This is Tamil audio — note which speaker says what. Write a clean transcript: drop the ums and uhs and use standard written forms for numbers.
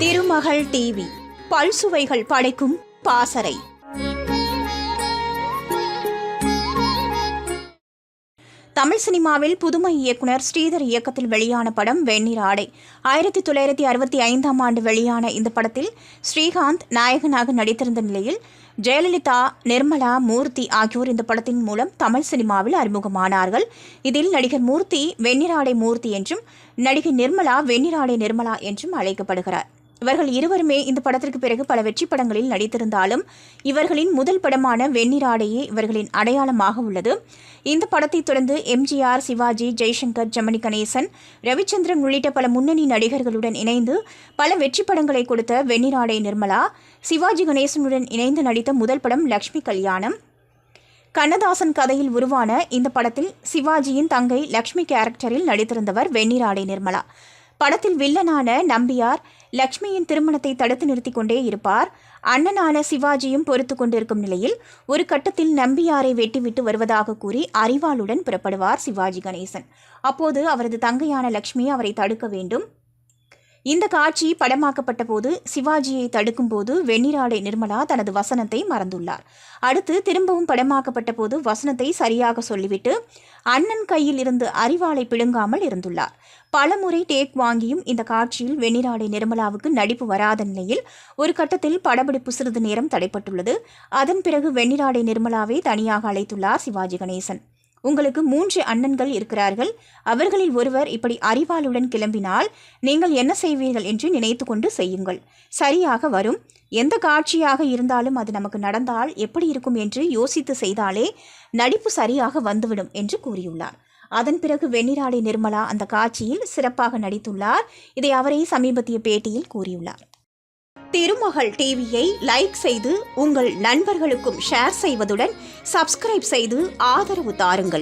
Speaker 1: திருமகள் டிவி பல்சுவைகள் படைக்கும் பாசறை. தமிழ் சினிமாவில் புதுமை இயக்குனர் ஸ்ரீதர் இயக்கத்தில் வெளியான படம் வெண்ணிற ஆடை. 1965ஆம் ஆண்டு வெளியான இந்த படத்தில் ஸ்ரீகாந்த் நாயகனாக நடித்திருந்த நிலையில் ஜெயலலிதா, நிர்மலா, மூர்த்தி ஆகியோர் இந்த படத்தின் மூலம் தமிழ் சினிமாவில் அறிமுகமானார்கள். இதில் நடிகர் மூர்த்தி வெண்ணிறாடை மூர்த்தி என்றும், நடிகை நிர்மலா வெண்ணிறாடை நிர்மலா என்றும் அழைக்கப்படுகிறார். இவர்கள் இருவருமே இந்த படத்திற்கு பிறகு பல வெற்றி படங்களில் நடித்திருந்தாலும் இவர்களின் முதல் படமான வெண்ணிறாடையே இவர்களின் அடையாளமாக உள்ளது. இந்த படத்தை தொடர்ந்து எம்ஜிஆர், சிவாஜி, ஜெய்சங்கர், ஜெமினி கணேசன், ரவிச்சந்திரன் உள்ளிட்ட பல முன்னணி நடிகர்களுடன் இணைந்து பல வெற்றி படங்களை கொடுத்த வெண்ணிறாடை நிர்மலா, சிவாஜி கணேசனுடன் இணைந்து நடித்த முதல் படம் லக்ஷ்மி கல்யாணம். கண்ணதாசன் கதையில் உருவான இந்த படத்தில் சிவாஜியின் தங்கை லக்ஷ்மி கேரக்டரில் நடித்திருந்தவர் வெண்ணிறாடை நிர்மலா. படத்தில் வில்லனான நம்பியார் லக்ஷ்மியின் திருமணத்தை தடுத்து நிறுத்திக் கொண்டே இருப்பார். அண்ணனான சிவாஜியும் பொறுத்து கொண்டிருக்கும் நிலையில் ஒரு கட்டத்தில் நம்பியாரை வெட்டிவிட்டு வருவதாக கூறி அரிவாளுடன் புறப்படுவார் சிவாஜி கணேசன். அப்போது அவரது தங்கையான லக்ஷ்மி அவரை தடுக்க வேண்டும். இந்த காட்சி படமாக்கப்பட்ட போது சிவாஜியை தடுக்கும் போது வெண்ணிறாடை நிர்மலா தனது வசனத்தை மறந்துள்ளார். அடுத்து திரும்பவும் படமாக்கப்பட்ட போது வசனத்தை சரியாக சொல்லிவிட்டு அண்ணன் கையில் இருந்து அரிவாளை பிடுங்காமல் இருந்துள்ளார். பலமுறை டேக் வாங்கியும் இந்த காட்சியில் வெண்ணிறாடை நிர்மலாவுக்கு நடிப்பு வராத நிலையில் ஒரு கட்டத்தில் படப்பிடிப்பு சிறிது நேரம் தடைப்பட்டுள்ளது. அதன் பிறகு வெண்ணிறாடை நிர்மலாவை தனியாக அழைத்துள்ளார் சிவாஜி கணேசன். உங்களுக்கு 3 அண்ணன்கள் இருக்கிறார்கள். அவர்களில் ஒருவர் இப்படி அரிவாளுடன் கிளம்பினால் நீங்கள் என்ன செய்வீர்கள் என்று நினைத்து கொண்டு செய்யுங்கள். சரியாக வரும். எந்த காட்சியாக இருந்தாலும் அது நமக்கு நடந்தால் எப்படி இருக்கும் என்று யோசித்து செய்தாலே நடிப்பு சரியாக வந்துவிடும் என்று கூறியுள்ளார். அதன் பிறகு வெண்ணிறாடை நிர்மலா அந்த காட்சியில் சிறப்பாக நடித்துள்ளார். இதை அவரே சமீபத்திய பேட்டியில் கூறியுள்ளார். திருமகள் டிவியை லைக் செய்து உங்கள் நண்பர்களுக்கும் ஷேர் செய்வதுடன் சப்ஸ்கிரைப் செய்து ஆதரவு தாருங்கள்.